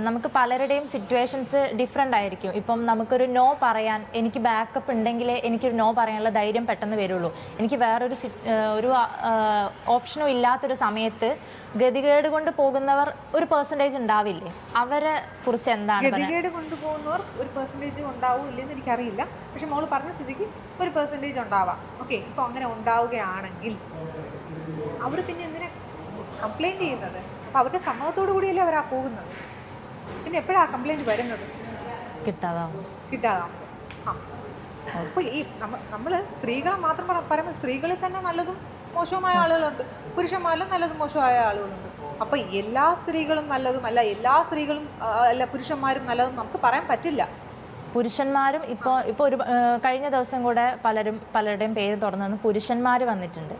നമുക്ക് പലരുടെയും situations different ആയിരിക്കും. ഇപ്പം നമുക്കൊരു നോ പറയാൻ എനിക്ക് ബാക്കപ്പ് ഉണ്ടെങ്കിലേ എനിക്കൊരു നോ പറയാനുള്ള ധൈര്യം പെട്ടെന്ന് വരുള്ളൂ. എനിക്ക് വേറൊരു ഒരു ഓപ്ഷനും ഇല്ലാത്തൊരു സമയത്ത് ഗതികേട് കൊണ്ട് പോകുന്നവർ ഒരു പെർസെൻറ്റേജ് ഉണ്ടാവില്ലേ? അവരെ കുറിച്ച് എന്താണ്? ഗതികേട് കൊണ്ടുപോകുന്നവർ ഒരു പെർസെൻറ്റേജ് ഉണ്ടാവും ഇല്ലെന്ന് എനിക്കറിയില്ല. പക്ഷെ മോള് പറഞ്ഞ സ്ഥിതിക്ക് ഒരു പെർസെൻറ്റേജ് ഉണ്ടാവാം. ഓക്കെ, ഇപ്പോൾ അങ്ങനെ ഉണ്ടാവുകയാണെങ്കിൽ അവർ പിന്നെ എന്തിനാ കംപ്ലൈൻറ്റ് ചെയ്യുന്നത്? അപ്പോൾ അവരുടെ സമ്മതത്തോടു കൂടിയല്ലേ അവരാ പോകുന്നത്. പിന്നെ എപ്പോഴാണ് കംപ്ലൈൻറ്റ് വരുന്നത്? കിട്ടാതാവും. അപ്പോൾ ഈ നമ്മൾ സ്ത്രീകളെ മാത്രം പറയുമ്പോൾ സ്ത്രീകളിൽ തന്നെ നല്ലതും മോശവുമായ ആളുകളുണ്ട്, പുരുഷന്മാരിലും നല്ലതും മോശമായ ആളുകളുണ്ട്. അപ്പോൾ എല്ലാ സ്ത്രീകളും നല്ലതും അല്ല, എല്ലാ സ്ത്രീകളും അല്ല പുരുഷന്മാരും നല്ലതും നമുക്ക് പറയാൻ പറ്റില്ല. പുരുഷന്മാരും ഇപ്പോൾ ഒരു കഴിഞ്ഞ ദിവസം കൂടെ പലരുടെയും പേര് തുറന്നു പുരുഷന്മാർ വന്നിട്ടുണ്ട്.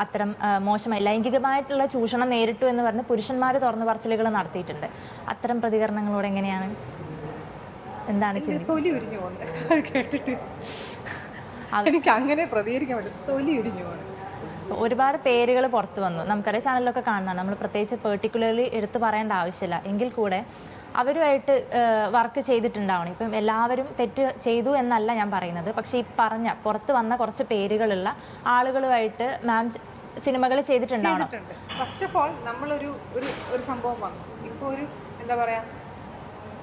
അത്തരം മോശമായി ലൈംഗികമായിട്ടുള്ള ചൂഷണം നേരിട്ടു എന്ന് പറഞ്ഞ് പുരുഷന്മാർ തുറന്നു പറച്ചിലുകൾ നടത്തിയിട്ടുണ്ട്. അത്തരം പ്രതികരണങ്ങളോട് എങ്ങനെയാണ്, എന്താണ് തൊലി ഉരിഞ്ഞു പോകുന്നത് കേട്ടിട്ട്? എനിക്ക് അങ്ങനെ പ്രതികരിക്കാൻ പറ്റും. തൊലി ഉരിഞ്ഞു പോകുന്നത്. ഒരുപാട് പേരുകൾ പുറത്തു വന്നു. നമുക്കറിയാം, ചാനലിലൊക്കെ കാണുന്നതാണ്. നമ്മൾ പ്രത്യേകിച്ച് പെർട്ടിക്കുലർലി എടുത്തു പറയേണ്ട ആവശ്യമില്ല. എങ്കിൽ കൂടെ അവരുമായിട്ട് വർക്ക് ചെയ്തിട്ടുണ്ടാവണം. ഇപ്പം എല്ലാവരും തെറ്റ് ചെയ്തു എന്നല്ല ഞാൻ പറയുന്നത്. പക്ഷേ ഈ പുറത്ത് വന്ന കുറച്ച് പേരുകളുള്ള ആളുകളുമായിട്ട് മാം സിനിമകൾ ചെയ്തിട്ടുണ്ടാവണം. ഫസ്റ്റ് ഓഫ് ഓൾ നമ്മളൊരു ഒരു സംഭവം വന്നു. ഇപ്പോൾ ഒരു എന്താ പറയുക,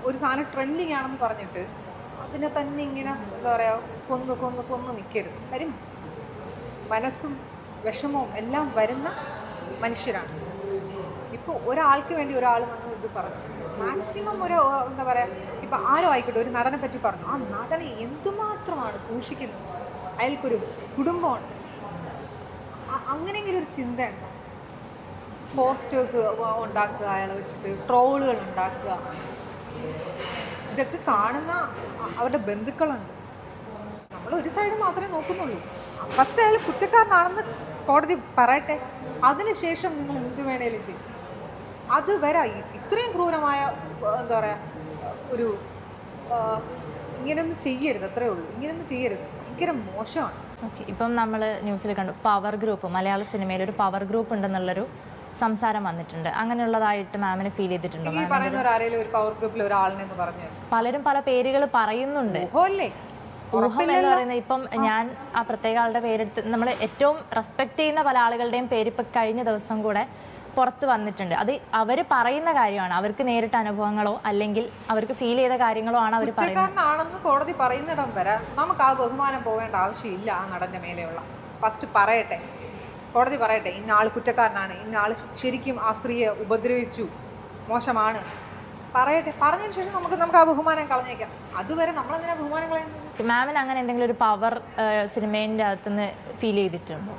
ഒരു സാധനം ട്രെൻഡിങ് ആണെന്ന് പറഞ്ഞിട്ട് അതിനെ തന്നെ ഇങ്ങനെ എന്താ പറയുക കൊന്ന് നിൽക്കരുത്. കാര്യം മനസ്സും വിഷമവും എല്ലാം വരുന്ന മനുഷ്യരാണ്. ഇപ്പോൾ ഒരാൾക്ക് വേണ്ടി ഒരാൾ വന്ന് ഇത് പറഞ്ഞു, മാക്സിമം ഒരു എന്താ പറയുക, ഇപ്പം ആരോ ആയിക്കോട്ടെ ഒരു നടനെ പറ്റി പറഞ്ഞു, ആ നടനെ എന്തുമാത്രമാണ് ദൂഷിക്കുന്നത്, അയാൾക്കൊരു കുടുംബമുണ്ട്, അങ്ങനെയെങ്കിലും ഒരു ചിന്തയുണ്ട്. പോസ്റ്റേഴ്സ് ഉണ്ടാക്കുക, അയാളെ വെച്ചിട്ട് ട്രോളുകൾ ഉണ്ടാക്കുക, ഇതൊക്കെ കാണുന്ന അവരുടെ ബന്ധുക്കളുണ്ട്. നമ്മൾ ഒരു സൈഡ് മാത്രമേ നോക്കുന്നുള്ളൂ. ഫസ്റ്റ് അയാൾ കുറ്റക്കാരനാണെന്ന് കോടതി പറയട്ടെ, അതിനുശേഷം നിങ്ങൾ എന്ത് വേണേലും ചെയ്യും. അതുവരെ ഇത്രയും ക്രൂരമായ എന്താ പറയുക ഒരു ഇങ്ങനെയൊന്നും ചെയ്യരുത്, അത്രേ ഉള്ളൂ. ഇങ്ങനെയൊന്നും ചെയ്യരുത്, ഭയങ്കര മോശമാണ്. ഓക്കെ, ഇപ്പം നമ്മൾ ന്യൂസിൽ കണ്ടു പവർ ഗ്രൂപ്പ്, മലയാള സിനിമയിൽ ഒരു പവർ ഗ്രൂപ്പ് ഉണ്ടെന്നുള്ളൊരു സംസാരം വന്നിട്ടുണ്ട്. അങ്ങനെയുള്ളതായിട്ട് മാമിന് ഫീൽ ചെയ്തിട്ടുണ്ടോ? പലരും പല പേരുകൾ പറയുന്നുണ്ട്. ഊഹം എന്ന് പറയുന്നത് ഇപ്പം ഞാൻ ആ പ്രത്യേക ആളുടെ പേരെടുത്ത് നമ്മൾ ഏറ്റവും റെസ്പെക്ട് ചെയ്യുന്ന പല ആളുകളുടെയും പേര് ഇപ്പം കഴിഞ്ഞ ദിവസം കൂടെ പുറത്ത് വന്നിട്ടുണ്ട്. അത് അവർ പറയുന്ന കാര്യമാണ്, അവർക്ക് നേരിട്ട അനുഭവങ്ങളോ അല്ലെങ്കിൽ അവർക്ക് ഫീൽ ചെയ്ത കാര്യങ്ങളോ ആണ് അവർ പറയുന്നത്. കോടതി പറയുന്നിടം വരെ നമുക്ക് ആ ബഹുമാനം പോവേണ്ട ആവശ്യമില്ല. ആ നടന്റെ മേലെയുള്ള ഫസ്റ്റ് പറയട്ടെ, കോടതി പറയട്ടെ, ഇന്ന ആൾ കുറ്റക്കാരനാണ്, ഇന്ന ആൾ ശരിക്കും ആ സ്ത്രീയെ ഉപദ്രവിച്ചു, മോശമാണ് പറയട്ടെ. പറഞ്ഞതിന് ശേഷം നമുക്ക് ആ ബഹുമാനം കളഞ്ഞേക്കാം. അതുവരെ നമ്മളെന്തിനാ ബഹുമാനം കളയുന്നത്? മാമിന് അങ്ങനെ എന്തെങ്കിലും ഒരു പവർ സിനിമേൻ്റെ അകത്തുനിന്ന് ഫീൽ ചെയ്തിട്ടുണ്ടോ?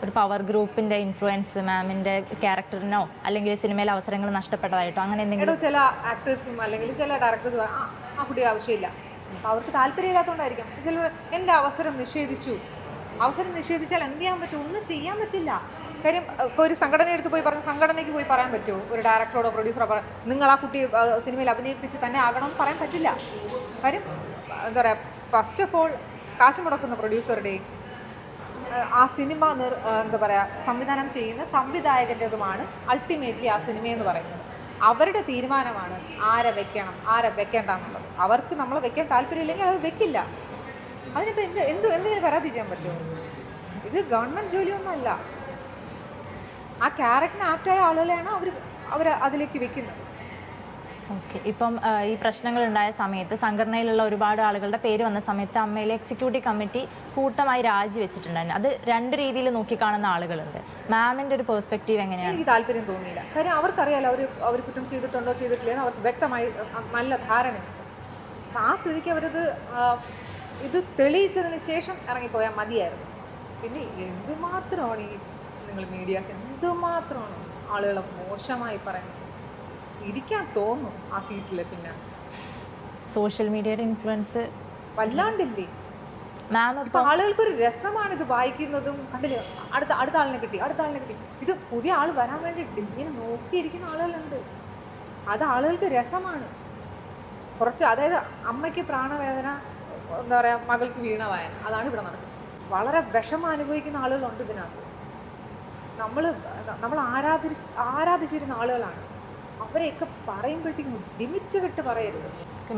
ഒരു പവർ ഗ്രൂപ്പിന്റെ ഇൻഫ്ലുവൻസ് മാമിന്റെ ക്യാരക്ടറിനോ അല്ലെങ്കിൽ സിനിമയിലെ അവസരങ്ങൾ നഷ്ടപ്പെട്ടതായിട്ടോ അങ്ങനെ എന്തെങ്കിലും? ചില ആക്ടേഴ്സും അല്ലെങ്കിൽ ചില ഡയറക്ടേഴ്സും ആ കുട്ടി ആവശ്യമില്ല, അവർക്ക് താല്പര്യമില്ലാത്തതുകൊണ്ടായിരിക്കും. ചിലർ എൻ്റെ അവസരം നിഷേധിച്ചു. അവസരം നിഷേധിച്ചാൽ എന്ത് ചെയ്യാൻ പറ്റും? ഒന്നും ചെയ്യാൻ പറ്റില്ല. കാര്യം ഇപ്പോൾ ഒരു സംഘടന എടുത്ത് പോയി പറഞ്ഞ സംഘടനയ്ക്ക് പോയി പറയാൻ പറ്റുമോ? ഒരു ഡയറക്ടറോടോ പ്രൊഡ്യൂസറോ പറയാം നിങ്ങൾ ആ കുട്ടി സിനിമയിൽ അഭിനയിപ്പിച്ച് തന്നെ ആകണമെന്ന് പറയാൻ പറ്റില്ല. കാര്യം എന്താ പറയുക, ഫസ്റ്റ് ഓഫ് ഓൾ കാശ് മുടക്കുന്ന പ്രൊഡ്യൂസറുടെയും ആ സിനിമ എന്താ പറയുക സംവിധാനം ചെയ്യുന്ന സംവിധായകൻ്റെതുമാണ് അൾട്ടിമേറ്റ്ലി ആ സിനിമയെന്ന് പറയുന്നത്. അവരുടെ തീരുമാനമാണ് ആരെ വെക്കണം ആരെ വെക്കേണ്ട എന്നുള്ളത്. അവർക്ക് നമ്മളെ വെക്കാൻ താല്പര്യമില്ലെങ്കിൽ അത് വെക്കില്ല. അതിനിപ്പോൾ എന്തിനു പരാതിരിക്കാൻ പറ്റുമോ? ഇത് ഗവൺമെൻറ് ജോലിയൊന്നുമല്ല. ആ ക്യാരക്ടറിന് ആപ്റ്റായ ആളുകളെയാണ് അവർ അതിലേക്ക് വെക്കുന്നത്. ഓക്കെ, ഇപ്പം ഈ പ്രശ്നങ്ങൾ ഉണ്ടായ സമയത്ത് സംഘടനയിലുള്ള ഒരുപാട് ആളുകളുടെ പേര് വന്ന സമയത്ത് അമ്മയിലെ എക്സിക്യൂട്ടീവ് കമ്മിറ്റി കൂട്ടമായി രാജിവെച്ചിട്ടുണ്ടായിരുന്നു. അത് രണ്ട് രീതിയിൽ നോക്കിക്കാണുന്ന ആളുകളുണ്ട്. മാമിൻ്റെ ഒരു പെർസ്പെക്റ്റീവ് എങ്ങനെയാണ്? എനിക്ക് താല്പര്യം തോന്നിയില്ല. കാര്യം അവർക്കറിയാലോ അവർ കുറ്റം ചെയ്തിട്ടുണ്ടോ ചെയ്തിട്ടില്ലെന്ന് അവർക്ക് വ്യക്തമായി നല്ല ധാരണയുണ്ട്. ആ സ്ഥിതിക്ക് അവരത് ഇത് തെളിയിച്ചതിന് ശേഷം ഇറങ്ങിപ്പോയാൽ മതിയായിരുന്നു. പിന്നെ എന്തുമാത്രമാണ് ഈ നിങ്ങൾ മീഡിയാസ് എന്തുമാത്രമാണ് ആളുകളെ മോശമായി പറയുന്നത്. ഇരിക്കാൻ തോന്നും ആ സീറ്റിൽ. പിന്നെ സോഷ്യൽ മീഡിയയുടെ ഇൻഫ്ലുവൻസ് വല്ലാണ്ടില്ലേ മാം? ഇപ്പൊ ആളുകൾക്കൊരു രസമാണ് ഇത് വായിക്കുന്നതും. കണ്ടില്ലേ, അടുത്ത ആളിനെ കിട്ടി, അടുത്ത ആളിനെ കിട്ടി. ഇത് പുതിയ ആൾ വരാൻ വേണ്ടിയിട്ട് ഇങ്ങനെ നോക്കിയിരിക്കുന്ന ആളുകളുണ്ട്. അത് ആളുകൾക്ക് രസമാണ് കുറച്ച്. അതായത് അമ്മയ്ക്ക് പ്രാണവേദന, എന്താ പറയുക, മകൾക്ക് വീണവായന, അതാണ് ഇവിടെ നടക്കുന്നത്. വളരെ വിഷമം അനുഭവിക്കുന്ന ആളുകളുണ്ട് ഇതിനകത്ത്. നമ്മൾ ആരാധിച്ചിരുന്ന ആളുകളാണ്. അവരെയൊക്കെ പറയുമ്പോഴത്തേക്കും ലിമിറ്റ് വിട്ട് പറയരുത്.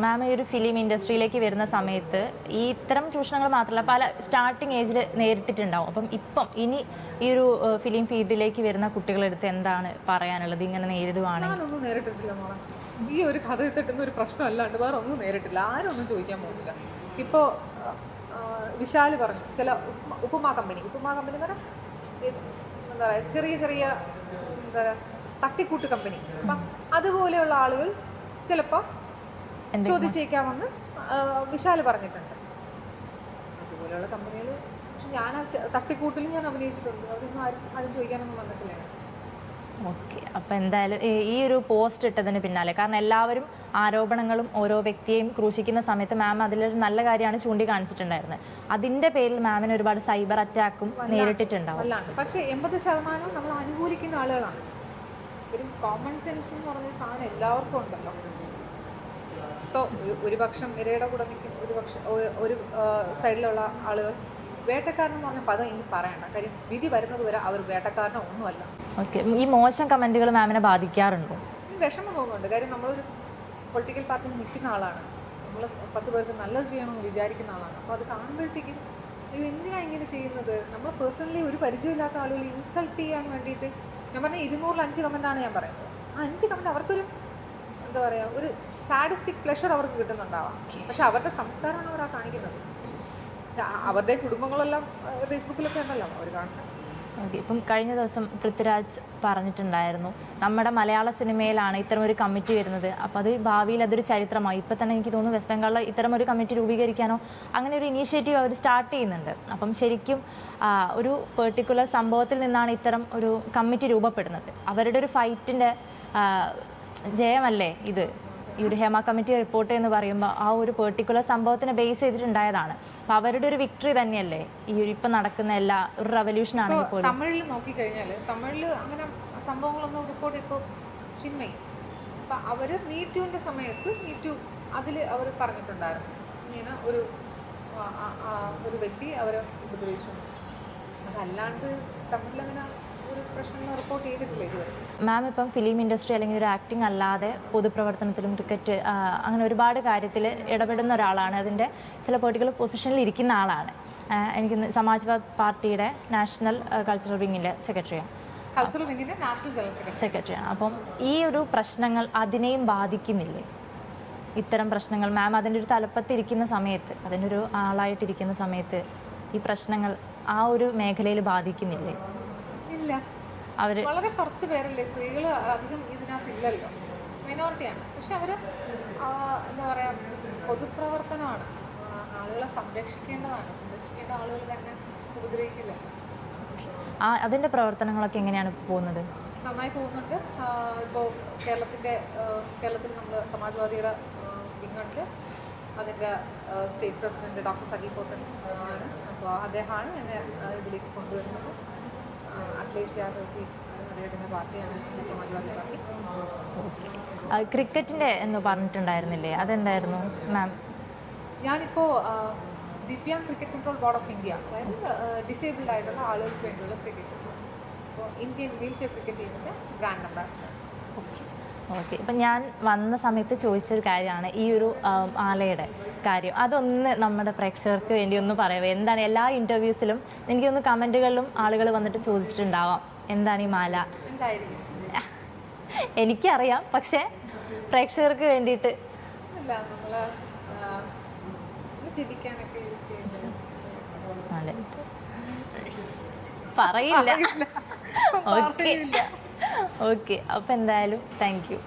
മാം ഈ ഒരു ഫിലിം ഇൻഡസ്ട്രിയിലേക്ക് വരുന്ന സമയത്ത് ഈ ഇത്തരം ചൂഷണങ്ങൾ മാത്രമല്ല പല സ്റ്റാർട്ടിങ് ഏജിൽ നേരിട്ടിട്ടുണ്ടാവും. അപ്പം ഇപ്പം ഇനി ഈ ഒരു ഫിലിം ഫീൽഡിലേക്ക് വരുന്ന കുട്ടികളെടുത്ത് എന്താണ് പറയാനുള്ളത്, ഇങ്ങനെ നേരിടുവാണെങ്കിൽ? ഞാനൊന്നും നേരിട്ടിട്ടില്ല മോളെ. ഈ ഒരു കഥ തട്ടുന്ന ഒരു പ്രശ്നം അല്ലാണ്ട് വേറെ ഒന്നും നേരിട്ടില്ല. ആരും ഒന്നും ചോദിക്കാൻ പോകുന്നില്ല. ഇപ്പോൾ വിശാൽ പറഞ്ഞു ചില ഉപ്പുമാ കമ്പനി എന്ന് പറഞ്ഞാൽ എന്താ പറയുക, ചെറിയ ചെറിയ എന്താ പറയുക തട്ടിക്കൂട്ട് കമ്പനി. അപ്പം അതുപോലെയുള്ള ആളുകൾ ചിലപ്പോൾ ചോദിച്ചേക്കാമെന്ന് വിശാൽ പറഞ്ഞിട്ടുണ്ട്. അതുപോലെയുള്ള കമ്പനികൾ. പക്ഷെ ഞാൻ തട്ടിക്കൂട്ടിലും ഞാൻ അഭിനയിച്ചിട്ടുണ്ട്. അതൊന്നും ആരും ചോദിക്കാനൊന്നും വന്നിട്ടില്ല. ഓക്കെ, അപ്പം എന്തായാലും ഈ ഒരു പോസ്റ്റ് ഇട്ടതിന് പിന്നാലെ, കാരണം എല്ലാവരും ആരോപണങ്ങളും ഓരോ വ്യക്തിയെയും ക്രൂശിക്കുന്ന സമയത്ത് മാം അതിലൊരു നല്ല കാര്യമാണ് ചൂണ്ടിക്കാണിച്ചിട്ടുണ്ടായിരുന്നത്. അതിൻ്റെ പേരിൽ മാമിന് ഒരുപാട് സൈബർ അറ്റാക്കും നേരിട്ടിട്ടുണ്ടാവും. അല്ലാണ്ട് പക്ഷേ 80% നമ്മൾ അനുകൂലിക്കുന്ന ആളുകളാണ്. ഒരു കോമൺ സെൻസ് എന്ന് പറഞ്ഞ സാധനം എല്ലാവർക്കും ഉണ്ടല്ലോ. ഇപ്പോൾ ഒരു പക്ഷം ഇരയുടെ കൂടെ നിൽക്കും, ഒരു സൈഡിലുള്ള ആളുകൾ വേട്ടക്കാരനെന്ന് പറഞ്ഞ പദം ഇനി പറയണ്ട. കാര്യം വിധി വരുന്നത് വരെ അവർ വേട്ടക്കാരനോ ഒന്നുമല്ല. ഓക്കെ, ഈ മോശം കമൻറ്റുകൾ മാമിനെ ബാധിക്കാറുണ്ടോ? ഈ വിഷമം തോന്നുന്നുണ്ട്. കാര്യം നമ്മളൊരു പൊളിറ്റിക്കൽ പാർട്ടിയിൽ നിൽക്കുന്ന ആളാണ്. നമ്മൾ 10 പേർക്ക് നല്ലത് ചെയ്യണമെന്ന് വിചാരിക്കുന്ന ആളാണ്. അപ്പോൾ അത് കാണുമ്പോഴത്തേക്കും എന്തിനാണ് ഇങ്ങനെ ചെയ്യുന്നത്? നമ്മൾ പേഴ്സണലി ഒരു പരിചയമില്ലാത്ത ആളുകൾ ഇൻസൾട്ട് ചെയ്യാൻ വേണ്ടിയിട്ട്, ഞാൻ പറഞ്ഞ 200-ൽ 5 കമൻറ്റാണ് ഞാൻ പറയുന്നത്. ആ 5 കമൻറ്റ് അവർക്കൊരു എന്താ പറയുക, ഒരു സാഡിസ്റ്റിക് പ്ലഷർ അവർക്ക് കിട്ടുന്നുണ്ടാവാം. പക്ഷെ അവരുടെ സംസ്കാരമാണ് അവർ ആ കാണിക്കുന്നത്. അവരുടെ കുടുംബങ്ങളെല്ലാം ഫേസ്ബുക്കിലൊക്കെ ഉണ്ടല്ലോ അവർ കാണുന്നത്. ഓക്കെ, ഇപ്പം കഴിഞ്ഞ ദിവസം പൃഥ്വിരാജ് പറഞ്ഞിട്ടുണ്ടായിരുന്നു നമ്മുടെ മലയാള സിനിമയിലാണ് ഇത്തരം ഒരു കമ്മിറ്റി വരുന്നത്, അപ്പോൾ അത് ഭാവിയിൽ അതൊരു ചരിത്രമായി. ഇപ്പം തന്നെ എനിക്ക് തോന്നുന്നു വെസ്റ്റ് ബംഗാളിൽ ഇത്തരം ഒരു കമ്മിറ്റി രൂപീകരിക്കാനോ അങ്ങനെ ഒരു ഇനീഷ്യേറ്റീവ് അവർ സ്റ്റാർട്ട് ചെയ്യുന്നുണ്ട്. അപ്പം ശരിക്കും ഒരു പെർട്ടിക്കുലർ സംഭവത്തിൽ നിന്നാണ് ഇത്തരം ഒരു കമ്മിറ്റി രൂപപ്പെടുന്നത്. അവരുടെ ഒരു ഫൈറ്റിൻ്റെ ജയമല്ലേ ഇത്? ഈ ഒരു ഹേമ കമ്മിറ്റി റിപ്പോർട്ട് എന്ന് പറയുമ്പോൾ ആ ഒരു പെർട്ടിക്കുലർ സംഭവത്തിനെ ബേസ് ചെയ്തിട്ടുണ്ടായതാണ്. അപ്പോൾ അവരുടെ ഒരു വിക്ടറി തന്നെയല്ലേ ഈ ഒരു ഇപ്പം നടക്കുന്ന എല്ലാ ഒരു റവല്യൂഷൻ ആണെങ്കിൽ പോലും. തമിഴിൽ നോക്കിക്കഴിഞ്ഞാൽ തമിഴിൽ അങ്ങനെ സംഭവങ്ങളൊന്നും റിപ്പോർട്ട് ഇപ്പോൾ ചിന്മയി. അപ്പം അവർ മീറ്റുവിൻ്റെ സമയത്ത് അതിൽ അവർ പറഞ്ഞിട്ടുണ്ടായിരുന്നു ഇങ്ങനെ ഒരു വ്യക്തി അവരെ ഉപദ്രവിച്ചു. അതല്ലാണ്ട് തമിഴിലങ്ങനെ ഒരു പ്രശ്നങ്ങൾ റിപ്പോർട്ട് ചെയ്തിട്ടില്ല ഇതുവരെ. മാം ഇപ്പം ഫിലിം ഇൻഡസ്ട്രി അല്ലെങ്കിൽ ഒരു ആക്ടിങ് അല്ലാതെ പൊതുപ്രവർത്തനത്തിലും ക്രിക്കറ്റ് അങ്ങനെ ഒരുപാട് കാര്യത്തിൽ ഇടപെടുന്ന ഒരാളാണ്. അതിൻ്റെ ചില പെർട്ടിക്കുലർ പൊസിഷനിൽ ഇരിക്കുന്ന ആളാണ്. എനിക്ക് സമാജ്വാദ് പാർട്ടിയുടെ നാഷണൽ കൾച്ചറൽ വിങ്ങിൻ്റെ സെക്രട്ടറിയാണ്. അപ്പം ഈ ഒരു പ്രശ്നങ്ങൾ അതിനെയും ബാധിക്കുന്നില്ലേ? ഇത്തരം പ്രശ്നങ്ങൾ മാം അതിൻ്റെ ഒരു തലപ്പത്തിരിക്കുന്ന സമയത്ത്, അതിൻ്റെ ഒരു ആളായിട്ടിരിക്കുന്ന സമയത്ത് ഈ പ്രശ്നങ്ങൾ ആ ഒരു മേഖലയിൽ ബാധിക്കുന്നില്ലേ? ഇല്ല, വളരെ കുറച്ച് പേരല്ലേ, സ്ത്രീകൾ അധികം ഇതിനകത്തില്ലല്ലോ, മൈനോറിറ്റിയാണ്. പക്ഷെ അവർ എന്താ പറയുക, പൊതുപ്രവർത്തനമാണ്, ആളുകളെ സംരക്ഷിക്കേണ്ടതാണ്. സംരക്ഷിക്കേണ്ട ആളുകൾ തന്നെ ഉപദ്രവിക്കില്ലല്ലോ. അതിൻ്റെ പ്രവർത്തനങ്ങളൊക്കെ എങ്ങനെയാണ് പോകുന്നത്? നന്നായി പോകുന്നുണ്ട്. ഇപ്പോൾ കേരളത്തിൽ നമ്മൾ സമാജ്വാദിയുടെ വിങ്ങുണ്ട്. അതിൻ്റെ സ്റ്റേറ്റ് പ്രസിഡന്റ് ഡോക്ടർ സഖി പോത്തൻ ആണ്. അപ്പോൾ അദ്ദേഹമാണ് എന്നെ ഇതിലേക്ക് കൊണ്ടുവരുന്നത്. അഖിലേഷ് യാദവ് അദ്ദേഹത്തിൻ്റെ പാർട്ടിയാണ് സമാജ്വാദി പാർട്ടി. ക്രിക്കറ്റിൻ്റെ എന്ന് പറഞ്ഞിട്ടുണ്ടായിരുന്നില്ലേ, അതെന്തായിരുന്നു മാം? ഞാനിപ്പോൾ Divyang cricket control board of India, അതായത് ഡിസേബിൾഡ് ആയിട്ടുള്ള ആളുകൾക്ക് വേണ്ടിയുള്ള ക്രിക്കറ്റ്, അപ്പോൾ ഇന്ത്യൻ വീൽ ചെയർ ക്രിക്കറ്റ് ടീമിൻ്റെ ബ്രാൻഡ് അംബാസിഡർ. ഓക്കെ, ഇപ്പം ഞാൻ വന്ന സമയത്ത് ചോദിച്ചൊരു കാര്യമാണ് ഈ ഒരു മാലയുടെ കാര്യം. അതൊന്ന് നമ്മുടെ പ്രേക്ഷകർക്ക് വേണ്ടി ഒന്ന് പറയുക. എന്താണ് എല്ലാ ഇൻ്റർവ്യൂസിലും എനിക്കൊന്ന് കമൻറ്റുകളിലും ആളുകൾ വന്നിട്ട് ചോദിച്ചിട്ടുണ്ടാവാം, എന്താണ് ഈ മാല? എനിക്കറിയാം, പക്ഷേ പ്രേക്ഷകർക്ക് വേണ്ടിയിട്ട് അതെ പറയില്ല. ഓക്കെ, അപ്പം എന്തായാലും താങ്ക് യു.